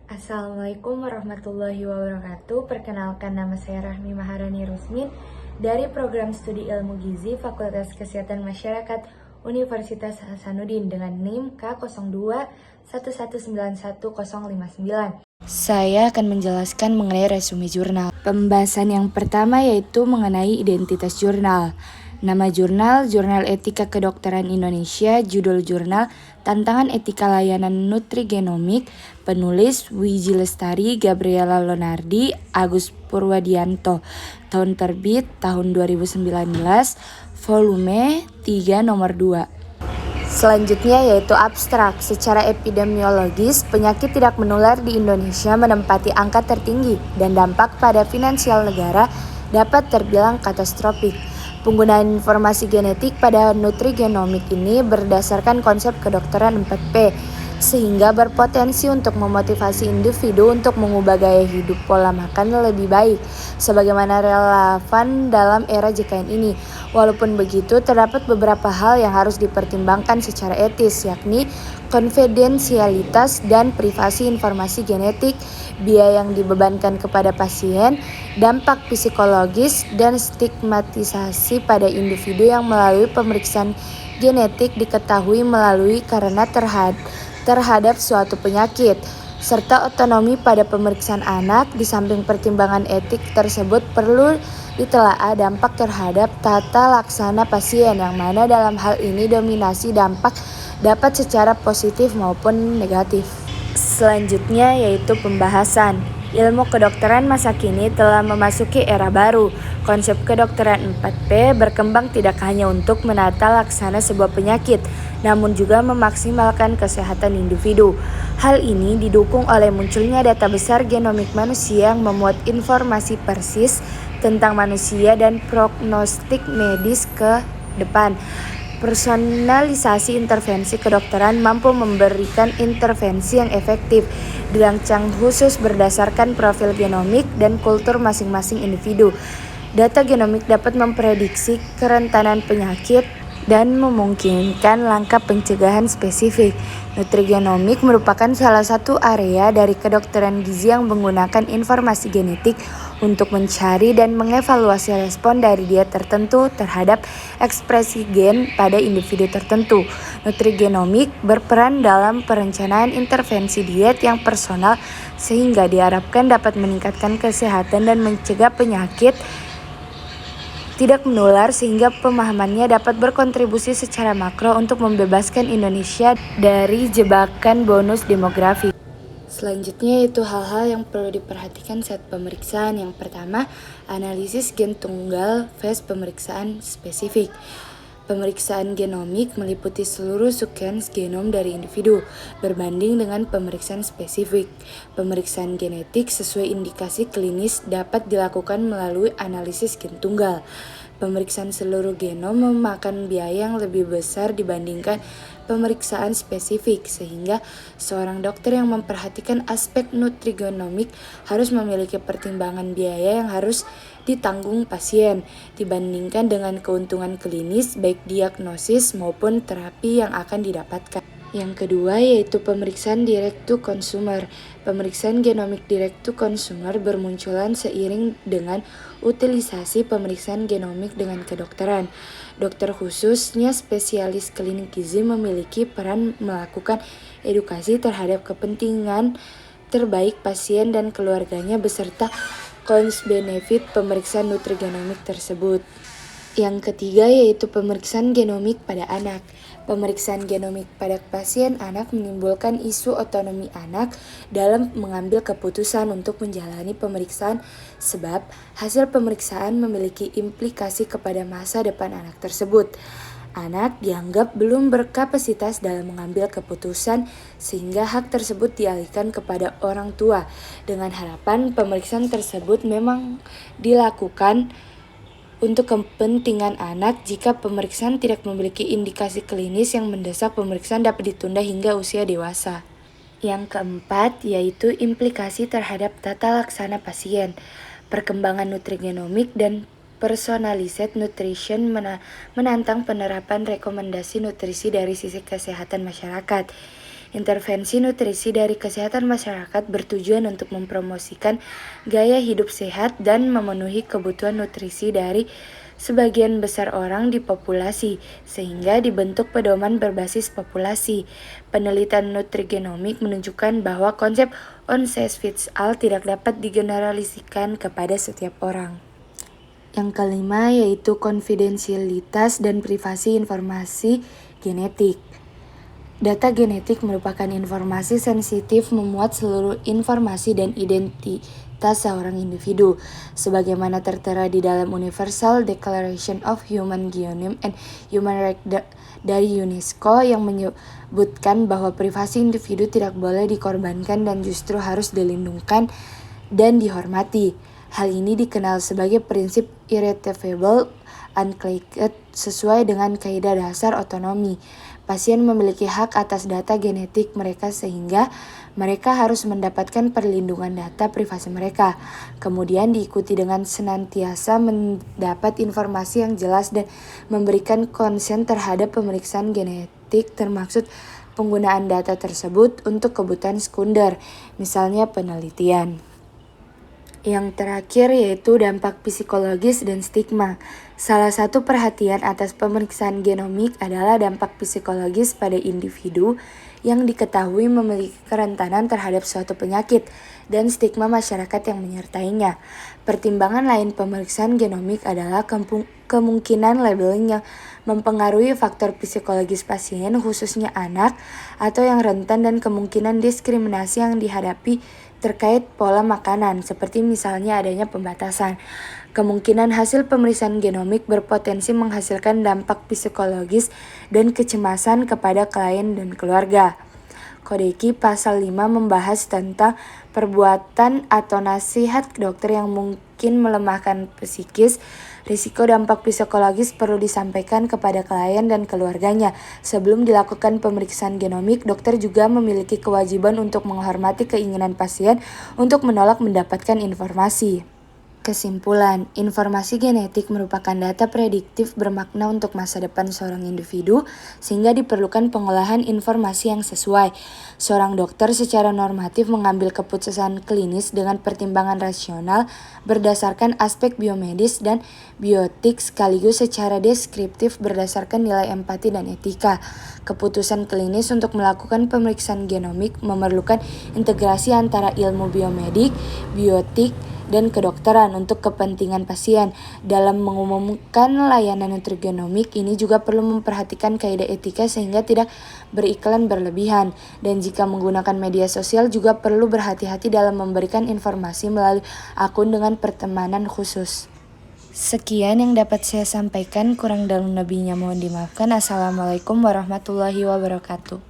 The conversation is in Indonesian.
Assalamualaikum warahmatullahi wabarakatuh. Perkenalkan, nama saya Rahmi Maharani Rusmin dari Program Studi Ilmu Gizi Fakultas Kesehatan Masyarakat Universitas Hasanuddin dengan NIM K0211911059. Saya akan menjelaskan mengenai resume jurnal. Pembahasan yang pertama yaitu mengenai identitas jurnal. Nama jurnal, Jurnal Etika Kedokteran Indonesia, judul jurnal, Tantangan Etika Layanan Nutrigenomik, penulis Wiji Lestari, Gabriela Lonardi, Agus Purwadianto, tahun terbit tahun 2019, volume 3 nomor 2. Selanjutnya yaitu abstrak. Secara epidemiologis, penyakit tidak menular di Indonesia menempati angka tertinggi dan dampak pada finansial negara dapat terbilang katastrofik. Penggunaan informasi genetik pada nutrigenomik ini berdasarkan konsep kedokteran 4P, sehingga berpotensi untuk memotivasi individu untuk mengubah gaya hidup pola makan lebih baik, sebagaimana relevan dalam era JKN ini. Walaupun begitu, terdapat beberapa hal yang harus dipertimbangkan secara etis, yakni konfidensialitas dan privasi informasi genetik, biaya yang dibebankan kepada pasien, dampak psikologis, dan stigmatisasi pada individu yang melalui pemeriksaan genetik diketahui melalui karena terhadap suatu penyakit, serta otonomi pada pemeriksaan anak. Di samping pertimbangan etik tersebut, perlu ditelaah dampak terhadap tata laksana pasien, yang mana dalam hal ini dominasi dampak dapat secara positif maupun negatif. Selanjutnya yaitu pembahasan. Ilmu kedokteran masa kini telah memasuki era baru. Konsep kedokteran 4P berkembang tidak hanya untuk menata laksana sebuah penyakit, namun juga memaksimalkan kesehatan individu. Hal ini didukung oleh munculnya data besar genomik manusia yang memuat informasi persis tentang manusia dan prognostik medis ke depan. Personalisasi intervensi kedokteran mampu memberikan intervensi yang efektif, dirancang khusus berdasarkan profil genomik dan kultur masing-masing individu. Data genomik dapat memprediksi kerentanan penyakit dan memungkinkan langkah pencegahan spesifik. Nutrigenomik merupakan salah satu area dari kedokteran gizi yang menggunakan informasi genetik untuk mencari dan mengevaluasi respon dari diet tertentu terhadap ekspresi gen pada individu tertentu. Nutrigenomik berperan dalam perencanaan intervensi diet yang personal, sehingga diharapkan dapat meningkatkan kesehatan dan mencegah penyakit tidak menular, sehingga pemahamannya dapat berkontribusi secara makro untuk membebaskan Indonesia dari jebakan bonus demografi. Selanjutnya yaitu hal-hal yang perlu diperhatikan saat pemeriksaan. Yang pertama, analisis gen tunggal phase pemeriksaan spesifik. Pemeriksaan genomik meliputi seluruh sekuens genom dari individu, berbanding dengan pemeriksaan spesifik. Pemeriksaan genetik sesuai indikasi klinis dapat dilakukan melalui analisis gen tunggal. Pemeriksaan seluruh genom memakan biaya yang lebih besar dibandingkan pemeriksaan spesifik, sehingga seorang dokter yang memperhatikan aspek nutrigenomik harus memiliki pertimbangan biaya yang harus ditanggung pasien dibandingkan dengan keuntungan klinis baik diagnosis maupun terapi yang akan didapatkan. Yang kedua yaitu pemeriksaan direct to consumer. Pemeriksaan genomik direct to consumer bermunculan seiring dengan utilisasi pemeriksaan genomik dengan kedokteran. Dokter khususnya spesialis klinik gizi memiliki peran melakukan edukasi terhadap kepentingan terbaik pasien dan keluarganya beserta cost benefit pemeriksaan nutrigenomik tersebut. Yang ketiga yaitu pemeriksaan genomik pada anak. Pemeriksaan genomik pada pasien anak menimbulkan isu otonomi anak dalam mengambil keputusan untuk menjalani pemeriksaan, sebab hasil pemeriksaan memiliki implikasi kepada masa depan anak tersebut. Anak dianggap belum berkapasitas dalam mengambil keputusan, sehingga hak tersebut dialihkan kepada orang tua, dengan harapan pemeriksaan tersebut memang dilakukan untuk kepentingan anak. Jika pemeriksaan tidak memiliki indikasi klinis yang mendesak, pemeriksaan dapat ditunda hingga usia dewasa. Yang keempat yaitu implikasi terhadap tata laksana pasien. Perkembangan nutrigenomik dan personalized nutrition menantang penerapan rekomendasi nutrisi dari sisi kesehatan masyarakat. Intervensi nutrisi dari kesehatan masyarakat bertujuan untuk mempromosikan gaya hidup sehat dan memenuhi kebutuhan nutrisi dari sebagian besar orang di populasi, sehingga dibentuk pedoman berbasis populasi. Penelitian nutrigenomik menunjukkan bahwa konsep one size fits all tidak dapat digeneralisasikan kepada setiap orang. Yang kelima yaitu konfidensialitas dan privasi informasi genetik. Data genetik merupakan informasi sensitif memuat seluruh informasi dan identitas seorang individu, sebagaimana tertera di dalam Universal Declaration of Human Genome and Human Rights dari UNESCO yang menyebutkan bahwa privasi individu tidak boleh dikorbankan dan justru harus dilindungkan dan dihormati. Hal ini dikenal sebagai prinsip irretrievable uncloaked sesuai dengan kaidah dasar otonomi. Pasien memiliki hak atas data genetik mereka sehingga mereka harus mendapatkan perlindungan data privasi mereka. Kemudian diikuti dengan senantiasa mendapat informasi yang jelas dan memberikan konsen terhadap pemeriksaan genetik termaksud penggunaan data tersebut untuk kebutuhan sekunder, misalnya penelitian. Yang terakhir yaitu dampak psikologis dan stigma. Salah satu perhatian atas pemeriksaan genomik adalah dampak psikologis pada individu yang diketahui memiliki kerentanan terhadap suatu penyakit dan stigma masyarakat yang menyertainya. Pertimbangan lain pemeriksaan genomik adalah kemungkinan labeling yang mempengaruhi faktor psikologis pasien, khususnya anak, atau yang rentan dan kemungkinan diskriminasi yang dihadapi terkait pola makanan, seperti misalnya adanya pembatasan. Kemungkinan hasil pemeriksaan genomik berpotensi menghasilkan dampak psikologis dan kecemasan kepada klien dan keluarga. Kodeki Pasal 5 membahas tentang perbuatan atau nasihat dokter yang mungkin melemahkan psikis. Risiko dampak psikologis perlu disampaikan kepada klien dan keluarganya. Sebelum dilakukan pemeriksaan genomik, dokter juga memiliki kewajiban untuk menghormati keinginan pasien untuk menolak mendapatkan informasi. Kesimpulan, informasi genetik merupakan data prediktif bermakna untuk masa depan seorang individu, sehingga diperlukan pengolahan informasi yang sesuai. Seorang dokter secara normatif mengambil keputusan klinis dengan pertimbangan rasional berdasarkan aspek biomedis dan biotik sekaligus secara deskriptif berdasarkan nilai empati dan etika. Keputusan klinis untuk melakukan pemeriksaan genomik memerlukan integrasi antara ilmu biomedik, biotik, dan kedokteran untuk kepentingan pasien. Dalam mengumumkan layanan nutrigenomik ini juga perlu memperhatikan kaidah etika sehingga tidak beriklan berlebihan. Dan jika menggunakan media sosial juga perlu berhati-hati dalam memberikan informasi melalui akun dengan pertemanan khusus. Sekian yang dapat saya sampaikan, kurang dan lebihnya mohon dimaafkan. Assalamualaikum warahmatullahi wabarakatuh.